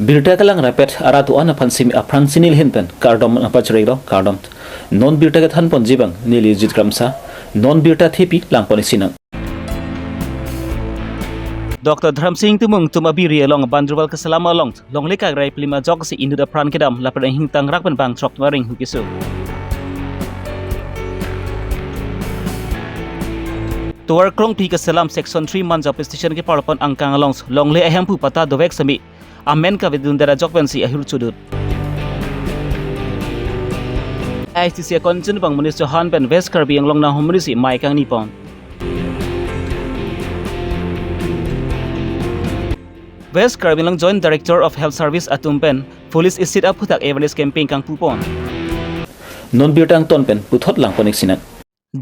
birta kalang rapet aratu ana phansim aprang sinil hinpen kardom apachrei lo kardom non birta ka than pon jibang nili jit kramsa non birta thepi langponi sinang Dr. Dhram Singh tumung tumabiri along bandruwal kasalam along longleka rai plima jog si indu da pran kedam lapar hing tang rakban bang chok waring hukisu Tuar krong pi kasalam section 3 manja station ke parpon angkang along longle ahem pu pata dovek sami amen ka vidundara jokpensi ahur chudut ICC konjun bang munis Johan ben West Karbi long na homrisi mai kang nipon West Karbi Long Joint Director of Health Service Atumpen Folic is set up putak awareness campaign kang pupon non birtang tonpen puthot langponik sinak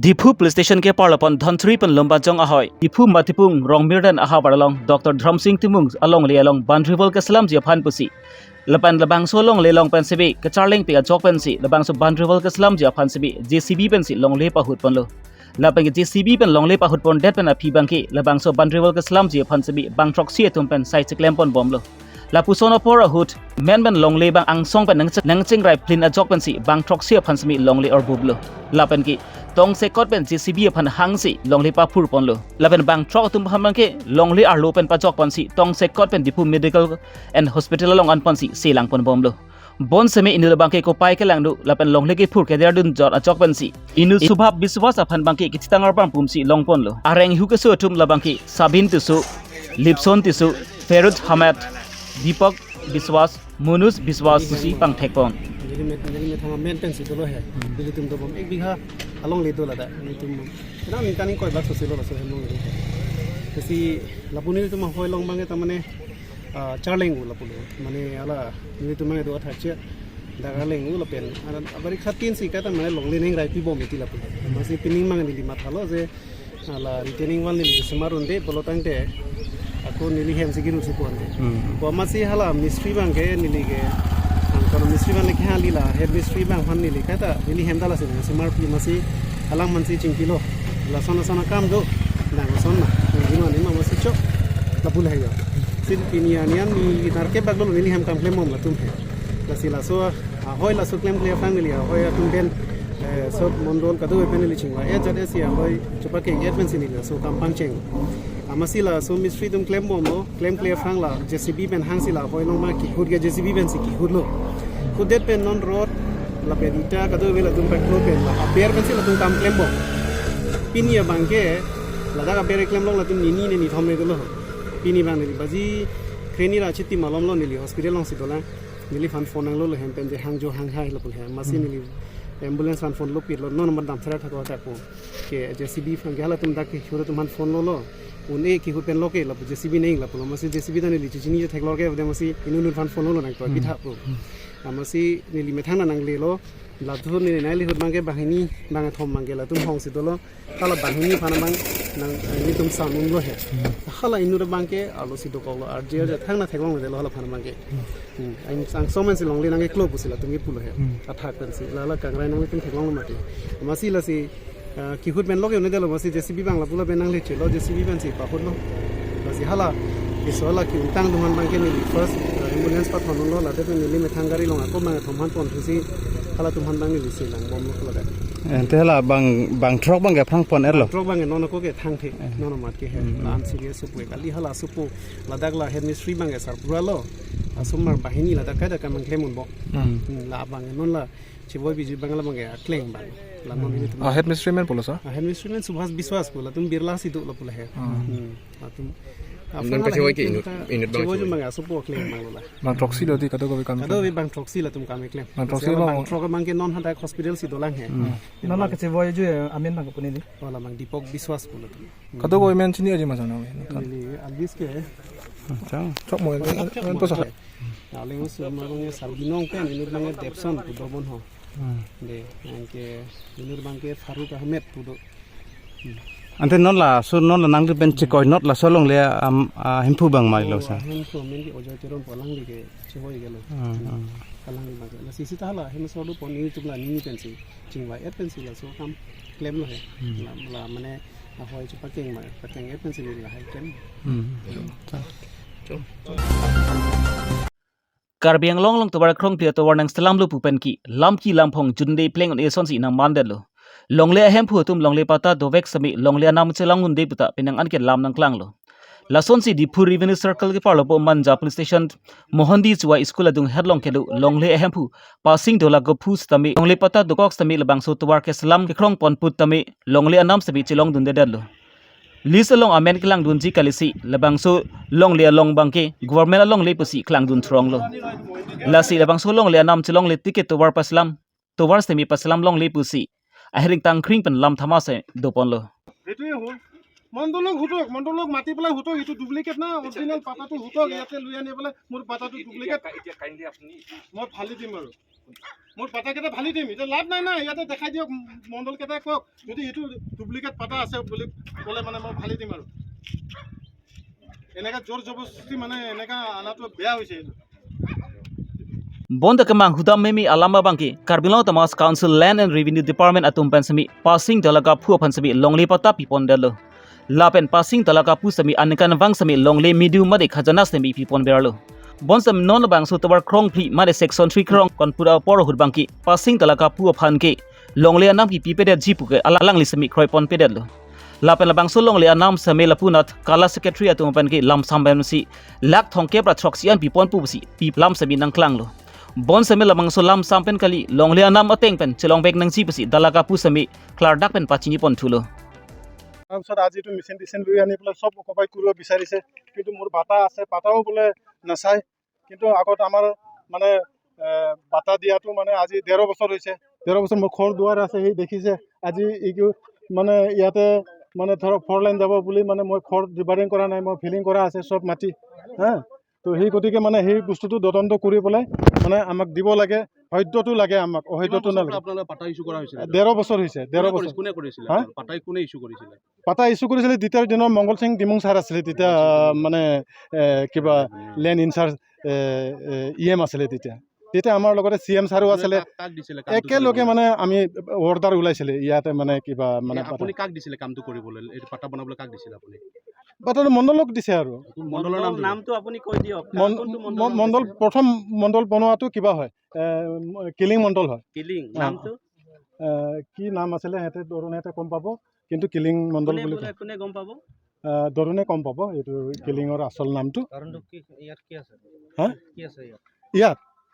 Dipu Police Station ke parlapon dhantri pen lomba jong ahoy Dipu matipung rong mirdan aha baralong Dr. Dhram Singh timung along le along bandriwal ke salam jiaphan pusi lepan lebang solong le long pen sibi ke charling pe jok pen si lebang so bandriwal ke salam jiaphan sibi JCB pen si long le pahut pon lo lapang JCB pen long le pahut pon det pen api bangki lebang so bandriwal ke salam jiaphan sibi bang troksi atum pen sai chiklem pon bom lo Lapusona pora hut men ben long le bang ang song pen nang ching rai plin a jok pen si bang troksi aphan simi long le or bublo lapen ki tong se kot pen JCB aphan hang si long le pa phur pon lo lapen bang trok tum phan ke long le ar lo pen pa jok pon si tong se kot pen Dipu Medical and Hospital long an pon si selang pon bom lo bon seme inu bang ke ko pai ke lang du lapen long le ke phur ke der dun jot a jok pen si inu subhab biswas aphan bang ke chitangar pam pum si long pon lo areng hu ke so tum la bang ke sabin tisu lipson tisu ferut hamat Deepak Biswas, Munus Biswas kusi pang thekpon. Jadi metang main pensi dulu ya. Jadi tum bom ek bigha along le dulu ada. Tum kenapa ni kan koi bak sosial lo sosial long. Jadi lapuni itu mah hoi long banget tamane charling gu lapuni. Mane ala ni itu mah itu athach daga leng gu lapen. Ada abari khatin si kata mane long le neng rai pi bom itu lapuni. Masih pining mang ni lima thalo je ala retaining wal ni semarun de polotang de aku nili hem segiru sipon de ko masih hala mystery bang ke nili ke kono mystery bang lekha lila head mystery bang han nili kata nili hem dala sin smart pi masih alang mansi chingkilo la sona sona kam do na sona ni ma masih chok la pula ya sin pinianian ni narke baglo nili hem kam klemom la tum he la sila so hoy la so klem clear fang nili hoy atum ben so mondol kadu pen nili chingwa e jade si hoy chupa ke advance nili so kam pang cheng amasila so mystery tum claim bom lo claim clear fang la JCB pen hang sila hoi long ma ki khud ge JCB pen si ki khud lo khudet pen non road la pedita kadu vela tum pen lo pen la aper pen sila tum kam claim bom pinia bangke la daga bere claim long la tum ni thom le lo pini bang ni baji kreni ra chiti malom lo nili hospital long si dola nili fan phone lo hem pen je hang jo hang hai lo pul hai masi nili ambulance fan phone lo pit lo no number dam thara thako ta ko ke JCB fang gala tum dak ki khura tum phone lo une ki hu pen loke la JCB nei la polo masi JCB da ni li chini je thaklor ke de masi inu fan phone lo nang to bitha pro masi ni li methana nang le lo la thu ni nai li hu bang ke bahini bang thom mang ke la tum hong si to lo kala bahini phana bang nang ni tum sa nun lo he khala inu bang ke alo si to ko lo ar je thang na thaklong le lo hala phana bang ke ain sang somen si long le nang ke klo pusila tum ke pulo he athak pen si la kang rai nang le tum thaklong lo mati masi la si ki hut ben loke ne delo masi JCB bang la pula ben nang le che lo JCB ben si pa hut lo masi hala ki sola ki utang duman bang ke ni first ambulance pa thon lo la de ni li me thangari long ko ma thom han pon si hala tum han bang ni si lang bom lo da ente hala bang truck bang ke phang pon erlo truck bang no ko ke thang the no mat ke he lan serious supu kali hala supu ladak la head mystery bang ke sar pura lo asumar bahini la da ka da ka mang klemon bo la bang non la chiboy biji bangla bang ya kleng bang la non ni tum head mystery man polo sa head mystery man subhas biswas pula tum birla si tu la pula he tum non ka chiboy ke inut bang chiboy bang ya supo kleng bang la bang proxy do di kado ko kam kado bi bang proxy la tum kam kleng bang proxy bang trok bang ke non hada hospital si dolang he nana ke chiboy ju amen bang ko ni di wala bang Deepak Biswas pula tum kado ko men chini aji ma sana ni albis ke chang chok mo en posa aling us marung ye sarbinong pen inut bang depson pu dobon ho de ke inur bangke Faruk Ahmed pudo ante non la so non la nang de ben chikoy not la solong le himpu bang mai lo sa himpu men ki ojo teron polang li ke chhoy gelo kalang li ma la sisi ta la hem so do pon ni tubla ni pensi chingwa et pensi la so kam claim lo he la mane a hoy chu pakeng ma pakeng et pensi la hai claim Karbi Longri Abirta krong pia tawar nang selam lu pupen ki lam phong junde pleng on eson si nang mandelo. Longli ahem pu tum longli pata dovek sami longli anam celang unde puta pinang anke lam nang klang lo. Lason si Dipu Revenue Circle ke parlopo manja police station Mohondi chua school adung headlong kelu longli ahem pu passing dola go pus tami longli pata dokok tami lebang so tawar ke selam ke krong pon put tami longli anam sabi cilong dunde dadlo. Lisa long amen klang dun ji kalisi lebang so long lia long bangke government long le pusi klang dun trong lo lasi lebang so long lia nam chilong le ticket towar paslam towar semi paslam long le pusi ahering tang kring pen lam thamase dopon lo এটোৱে হ'ল মণ্ডলক মাতি পেলাই হুটক এইটো duplicate না original পাতাটো হুটক ইয়াতে লৈ আনি পেলাই মোৰ পাতাটো ডুপ্লিকেট এতিয়া কাইন্ডলি আপুনি মই ফালি দিম আৰু মোৰ পাতাকেইটা ফালি দিম এটা লাভ নাই না ইয়াতে দেখাই দিয়ক মণ্ডলকেইটাই কওক যদি এইটো ডুপ্লিকেট পাতা আছে বুলি ক'লে মানে মই ফালি দিম আৰু এনেকা জোৰ জবৰদস্তি মানে এনেকা আনাটো বেয়া হৈছে এইটো Bonda kemang hudam memi alamba bangki Karbi Longri Tamas Council Land and Revenue Department atum pensami passing dalaga pu pansami longli pata pipon dalo lapen passing dalaga pu sami ankan wang sami longli medium made khajana sami pipon beralo bonsam non bang so tawar krong phi made section 3 krong konpura por hud bangki passing dalaga pu phanke longli anam pi pipede jipu ke alang li sami kroipon pedelo lapen labang so longli anam sami lapunat kala secretary atum panki lam sambensi lak thongke pra troxian pipon pu si pi lam sami nang klang lo Bon sami lamang solam sampen kali longli anam ateng pen celong bek nang pasi dalaga pu sami klardak pen pachini pon thulo তাৰপিছত আজি এইটো machine টিচিন লৈ আনি পেলাই চব occupy কৰিব বিচাৰিছে কিন্তু মোৰ বাটা আছে বাটাও বোলে নাচায় কিন্তু আগত আমাৰ মানে বাটা দিয়াটো মানে আজি ১.৫ বছৰ হৈছে ১.৫ বছৰ মোৰ ঘৰ দুৱাৰ আছে সেই দেখিছে আজি এইটো মানে ইয়াতে মানে ধৰক 4 লাইন যাব বুলি মানে মই ঘৰ ডিভাইডিং কৰা নাই মই ফিলিং কৰা আছে চব মাটি হা তো সেই গতিকে মানে সেই বস্তুটো তদন্ত কৰি পেলাই মানে আমাক দিব লাগে হয়তো লাগে আমাক অহয়তো নালাগে আপোনালোকে পাটা ইস্যু কৰা হৈছিল ১.৫ বছৰ হৈছে ১.৫ বছৰ কোনে কৰিছিল পাটাই কোনে ইস্যু কৰিছিল পাতা ইস্যু কৰিছিলে দ্বিতীয় দিনৰ মংগল সিং ডিমুং ছাৰ আছিলে তেতিয়া মানে কিবা লেণ্ড ইনচাৰ্জ ইএম আছিলে তেতিয়া আমাৰ লগতে চিএম ছাৰো আছিলে একেলগে মানে আমি অৰ্ডাৰ ওলাইছিলে ইয়াতে মানে কিবা মানে আপুনি কাক দিছিলে কামটো কৰিবলৈ এই পাটা বনাবলৈ কাক দিছিলে আপুনি পাতাটো মণ্ডলক দিছে আৰু মণ্ডলৰ নামটো আপুনি কৈ দিয়ক মণ্ডল প্ৰথম মণ্ডল বনোৱাটো কিবা হয় কিলিং মণ্ডল হয় কিলিং নামটো কি নাম আছিলে হেতে দৰুণেতে কম পাব কিন্তু কিলিং মণ্ডল বুলি কোনে গম পাব দৰুণে কম পাব এইটো কিলিঙৰ আচল নামটো কাৰণটো কি ইয়াত কি আছে হা কি আছে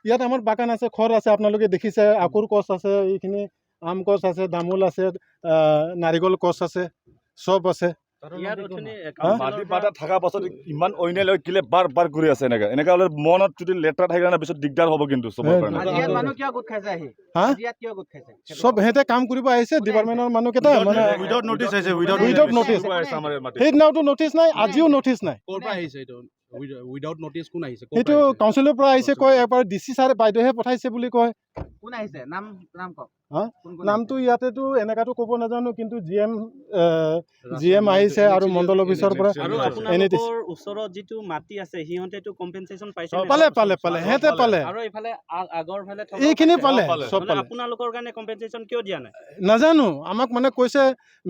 ইয়াত আমাৰ বাগান আছে খৰ আছে আপোনালোকে দেখিছে আকুৰ গছ আছে এইখিনি আম গছ আছে দামোল আছে নাৰিকল গছ আছে সব আছে মাটি পাতা থাকা পাছত ইমান অন্যায় লৈ কিলে বাৰ ঘূৰি আছে এনেকা হলে মনত যদি লেটাৰ থাকে না পিছত দিগদাৰ হ'ব কিন্তু চবৰ কাৰণে সব হেতে কাম কৰিব আহিছে ডিপাৰ্টমেন্টৰ মানুহ কেইটা মানে উইদাউট নটিচ আহিছে উইদাউট নটিচ সেইদিনাওতো নটিচ নাই আজিও নটিচ নাই ক'ৰ পৰা আহিছে এইটো উইদাউট নটিচ কোন আহিছে সেইটো কাউন্সিলৰ পৰা আহিছে কয় একবাৰ ডিসি ছাৰ বাইদেউহে পঠাইছে বুলি কয় কোন আহিছে নাম কওক নামটো ইয়াতেতো এনেকাটো ক'ব নাজানো কিন্তু জিএম আহিছে আৰু মণ্ডল অফিচৰ পৰা আপোনালোকৰ ওচৰত যিটো মাটি আছে হিহঁতেটো কম্পেনসেশন পাইছে পালে হেতে পালে আৰু এইফালে আগৰ ফালে এইখিনি পালে সব পালে আপোনালোকৰ কাৰণে কম্পেনসেশন কিয় দিয়া নাই নাজানো আমাক মানে কৈছে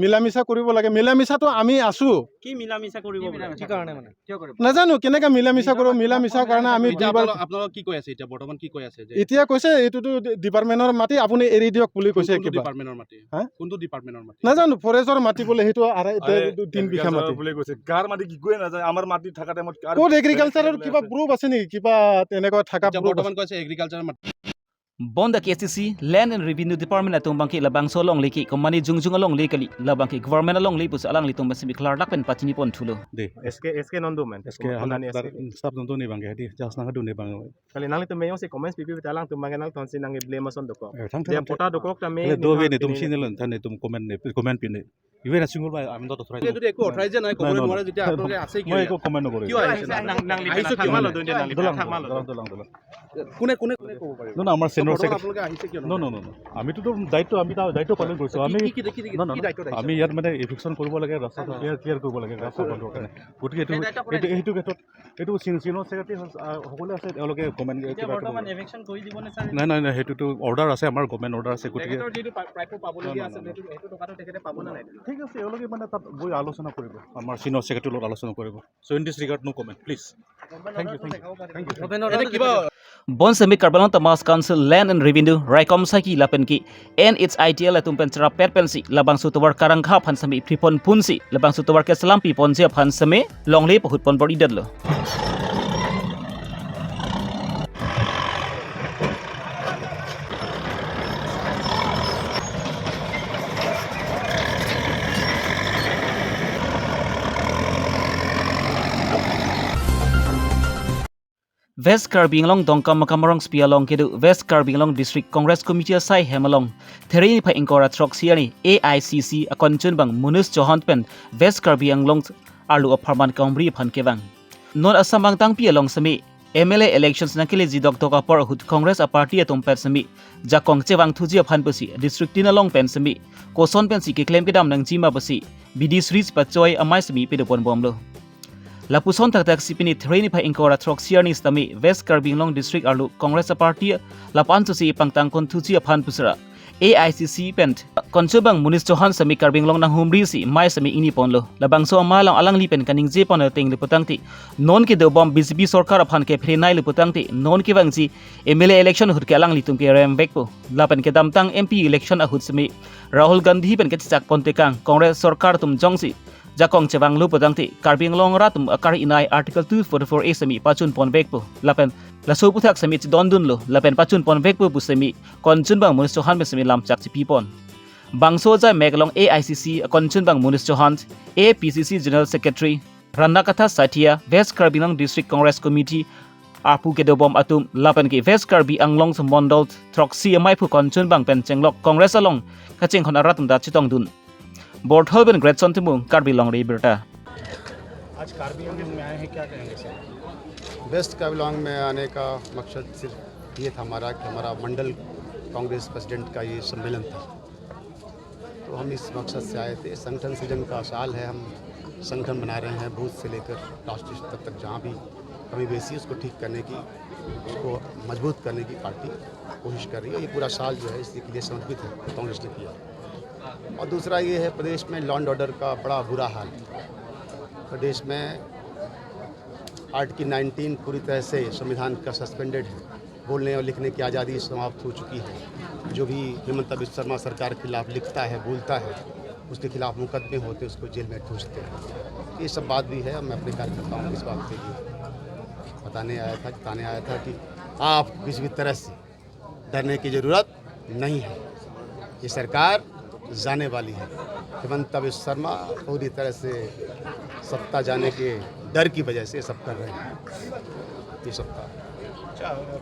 মিলামিছা কৰিব লাগে মিলামিছাটো আমি আছো কি মিলামিছা কৰিব কি কাৰণে মানে কিয় কৰিব নাজানো কেনেকা মিলামিছা কৰিব মিলামিছা কাৰণে আমি আপোনালোক কি কৈ আছে এতিয়া বৰ্তমান কি কৈ আছে এতিয়া কৈছে এইটোতো ডিপাৰ্টমেন্টৰ মাটি আপুনি এৰি দিয়ক বুলি কৈছে কিবা ডিপাৰ্টমেন্টৰ মাটি কোনটো ডিপাৰ্টমেন্টৰ মাটি নাজানো ফৰেষ্টৰ মাটি বোলে সেইটো 3 বিঘা মাটি বুলি কৈছে গাৰ মাটি কি কয় নাজানো আমাৰ মাটি থাকা টাইমত ক'ত এগ্ৰিকালচাৰৰ কিবা গ্ৰুপ আছে নেকি কিবা তেনেকুৱা থাকা বৰ্তমান কৈছে এগ্ৰিকালচাৰৰ মাটি Bonda KCC Land and Revenue Department atung bangki labang so long leki komani jungjung long lekali labangki government long le pus alang litung basi klardak pen pachini pon thulo de SK non do man SK hanani sab non to ni bang hedi jas na du ni bang kali nang itu meyo se comments pipi talang tu mangenal tonsi nang blame son doko dia pota doko ta me do we ni tum sinelon thane tum comment pin even single বাই আমি তো থৰাই যদি একো authorise নাই ক'ব নোৱাৰে যেতিয়া আপোনালোকে আছে মই একো কমেন্ট নকৰো কিয় আহিছে নাং আহিছে কিয় মাল দুই নাং থাকমাল কোনে কোনে ক'ব পাৰিব ন আমাৰ সেনিয়ৰ আপোনালোকে আহিছে কিয় ন আমিতো দায়িত্ব পালন কৰিছো আমি আমি ইয়াত মানে এফিকশন কৰিব লাগে ৰাস্তাটো ক্লিয়াৰ কৰিব লাগে ৰাস্তা বন্ধৰ কাৰণে গতিকে এইটো ক্ষেত্ৰত এইটো সিনিয়ৰ সেক্ৰেটাৰী সকলো আছে তেওঁলোকে কমেন্ট বৰ্তমান এভিকশন কৰি দিব নে স্যাৰ নাই সেইটোতো অৰ্ডাৰ আছে আমাৰ গভৰ্ণমেণ্ট অৰ্ডাৰ আছে গতিকে যিটো প্ৰাপ্য পাবলগীয়া আছে সেইটো টকাটো তেখেতে পাব না নাই ঠিক আছে এওঁলোকে মানে তাত গৈ আলোচনা কৰিব আমাৰ চিনিয়ৰ ছেক্ৰেটাৰীৰ লগত আলোচনা কৰিব so' in this regard no comment please thank you Bonsemi Karbi Long Tamas Council Land and Revenue Raikom Saki Lapenki and its ITL Atumpen Chara Petpensi Labang Sutawar Karangha Pansami Pripon Punsi Labang Sutawar Kesalampi Ponsia Pansame Longley Pahut Pon Body Dedlo West Karbi Long Dongkam Makamarong Spialong Kedu West Karbi Long District Congress Committee Sai Hemalong Theri Pa Ingora Troxiani AICC Akonchun Bang Munus Johan Pen West Karbi Long Arlu Aparman Kamri Pankevang Non Asamang Tang Pialong Sami MLA elections nakili jidok toka por hut Congress a party atom pet sami jakong chewang thuji aphan pasi district tina long pen sami koson pen si ke claim kedam nang jima basi bidi sris pachoi amai sami pedopon bomlo Lapuson tak sipini traini pa ingkora troxiani stami West Karbi Long District arlu Congress a party lapan susi pangtang kon thuji aphan pusra AICC pent konsobang munis johan sami Karbi Long nang humri si mai sami ini ponlo labang so amalang alang lipen kaning je pon teng liputangti non ke do bom BJP sarkar aphan ke phrenai liputangti non ke bangji MLA election hut ke alang litum ke rem bekpo lapen ke damtang MP election a hut sami Rahul Gandhi pen ke chak ponte kang Congress sarkar tum jongsi jakong chewang lu putangti Karbi Long ratum akar inai article 244A sami pachun pon bekpo lapen laso puthak sami dondun lo lapen pachun pon bekpo pusemi konchun bang munis johan be sami lam chak chi pipon bangso jai meglong AICC konchun bang munis johan APCC General Secretary Ranakatha Sathia West Karbi Long District Congress Committee Apu kedobom atum lapen ki West Karbi Anglong Mondol Troxi amai phu konchun bang pen chenglok Congress along kacheng khon aratum da chitong dun Board Holben Great Sontimung Karbi Longri Abirta आज कार्बी आंगलोंग में आए हैं क्या कहेंगे sir waste Karbi long में आने का मकसद सिर्फ ये था हमारा कि हमारा मंडल कांग्रेस प्रेसिडेंट का ये सम्मेलन था तो हम इस मकसद से आए थे संगठन सृजन का साल है हम संगठन बना रहे हैं बूथ से लेकर राष्ट्रीय स्तर तक जहाँ भी कमी बेसी उसको ठीक करने की उसको मजबूत करने की पार्टी कोशिश कर रही है ये पूरा साल जो है इसके लिए समर्पित है कांग्रेस ने किया और दूसरा ये है प्रदेश में लॉ एंड ऑर्डर का बड़ा बुरा हाल प्रदेश में आर्टिकल 19 पूरी तरह से संविधान का सस्पेंडेड है बोलने और लिखने की आज़ादी समाप्त हो चुकी है जो भी हेमंत बिस्वा शर्मा सरकार के खिलाफ लिखता है बोलता है उसके खिलाफ मुकदमे होते उसको जेल में ठूसते हैं ये सब बात भी है मैं अपने कार्यकर्ताओं को इस बात के लिए बताने आया था कि आप किसी भी तरह से डरने की ज़रूरत नहीं है ये सरकार जाने वाली है हेमंत बिस्वा शर्मा पूरी तरह से सत्ता जाने के डर की वजह से सब कर रहे हैं ये सत्ता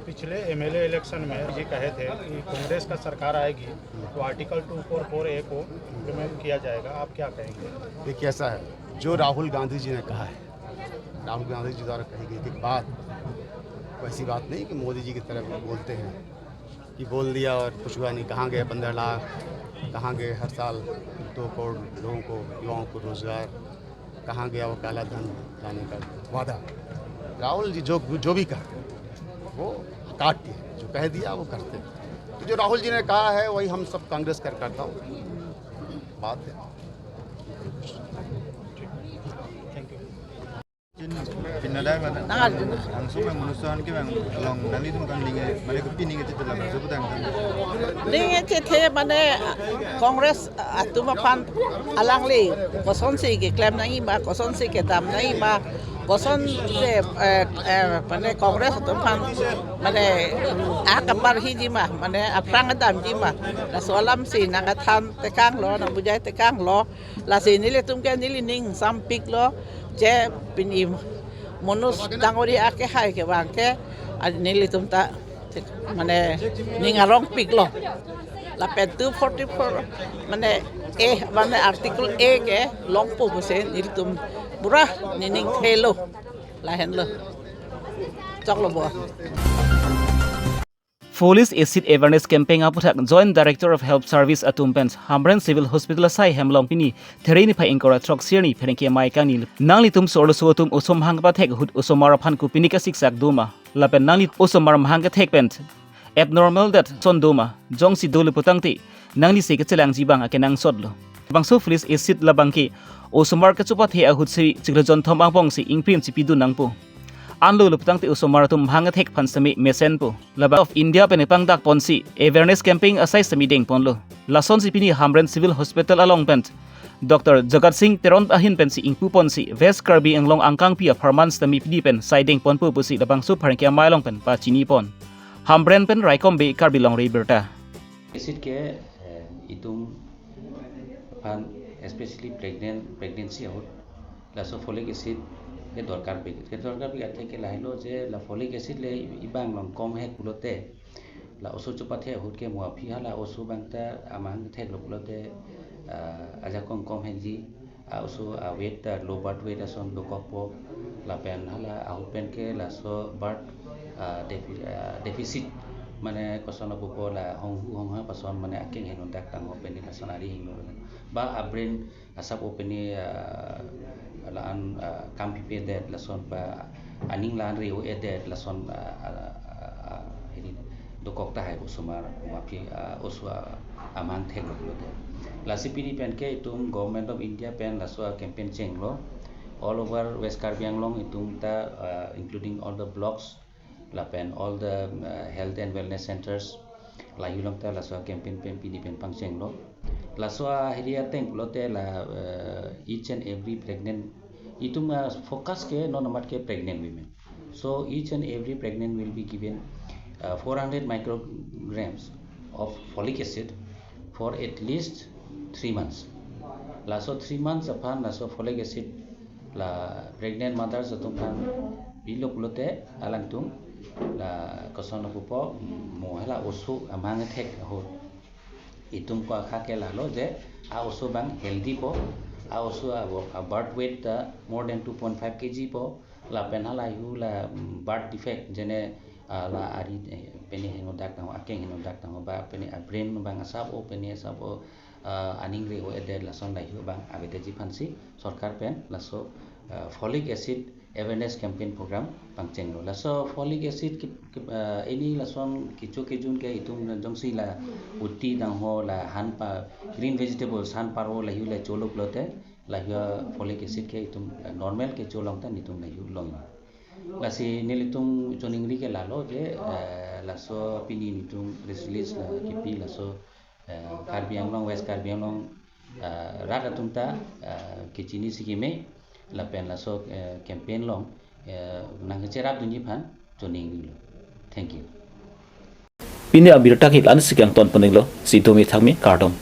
पिछले MLA इलेक्शन में जी कहे थे कि कांग्रेस का सरकार आएगी तो आर्टिकल 244A को इम्प्लीमेंट किया जाएगा आप क्या कहेंगे देखिए ऐसा है जो राहुल गांधी जी ने कहा है राहुल गांधी जी द्वारा कही गई बात वैसी बात नहीं कि मोदी जी की तरह बोलते हैं कि बोल दिया और कुछ हुआ नहीं कहाँ गए 15 लाख कहाँ गए हर साल 2 करोड़ लोगों को युवाओं को रोज़गार कहाँ गया वो काला धन लाने का वादा राहुल जी जो भी कहते हैं वो काटते हैं जो कह दिया वो करते हैं तो जो राहुल जी ने कहा है वही हम सब कांग्रेस करता हूँ बात है Pinada mana? Langsung yang manusiaan ke yang long nanti tu kan linge, mana kepi linge tu dalam sebut yang kan. Linge tu mana Kongres tu mapan alang li, koson si ke klaim nangi ma, koson si ke dam nangi ma, koson si mana Kongres tu mapan mana akapar hiji ma, mana aprang dam hiji ma, la soalam si nangatan tekang lo, nang bujai tekang lo, la si nili tumkan nili ning sampik lo. Je pinim monus dangori ake hai ke bangke nili tumta mane ningarong piglo la pentu 44 mane mane article A ke long po bose nili tum bura nining thelo la henlo choklo bo Folic acid awareness campaign aputhak Joint Director of Health Service Atumpen Hamren Civil Hospital Sai Hemlong Pini Thereini Pai Ingkora Troxiani Phenki Mai Kani Nangli tum solo sotum usom hangpa thek hut usomara phan ku pinika siksak duma lapen nangli usomara hangka thek pent abnormal that son duma jongsi dole putangti nangli se ke chelang jibang ake nang sodlo bangso folic acid labangki osomar ka chupa the ahut si chiglajon thom abong si ingpim chipidu nangpu anlo luptang te osomar tum hanga thek phansami mesen pu laba of India penepang dak ponsi awareness camping asai samideng ponlo lason sipini Hamren civil hospital along pent Dr. Jagat Singh Teron ahin pensi ingpu ponsi West Karbi Anglong angkang pia permans tami pidi pen siding pon pu pusi labang su pharengkia mailong pen pa chini pon Hamren pen raikom be Karbi Longri Abirta acid ke itum pan especially pregnancy out la so folic acid ke dorkar be ke lahilo je la folic acid le ibang long kom he kulote la osu chupathe hut ke muafi hala osu bangta amang thek lokulote aja kom henji also weight low birth weight ason dokokpo la pen hala au pen ke la so birth deficit mane kosono buko la hongha pason mane aking henon dak tang open la sonari hino ba abrin asap openi la an kampi pe det la son ba aning lan rio edet la son ini dokok ta hai usumar mapi uswa amang thek lo de la CPD pen ke itum government of India pen la so campaign chenglo all over West Karbi Anglong itum ta including all the blocks la pen all the health and wellness centers la yulong ta la so campaign pen PD pen pangcheng lo la so heria teng lote la each and every pregnant itum focus ke non amat ke pregnant women so each and every pregnant will be given 400 micrograms of folic acid for at least 3 months la so 3 months upon la so folic acid la pregnant mothers atum kan bilok lote alang tum la kosono pupo mohela osu amang thek ho itum ko khake la lo je a osu bang healthy po a osu a birth weight more than 2.5 kg po la penhala yu la birth defect jene la ari peni heno dak na akeng heno dak na ba peni brain bang asap o peni asap o aning re o ede la son la yu bang abete ji phansi sarkar pen la so folic acid awareness campaign program pangcheng lo la so folic acid any la son kichu kijun ke itum jongsi la utti dang ho la han pa green vegetables han paro la yu la cholok lote la yu folic acid ke itum normal ke cholong ta nitum la yu long la si nilitum choningri ke la lo je la so pini nitum release la kipi la so Karbi Anglong West Karbi Anglong rata tumta kichini sikime la pen la so campaign long nang cherap dunyi phan choningri lo thank you Pini Abirta ki lan sikyang ton paninglo si tomi thangmi kardom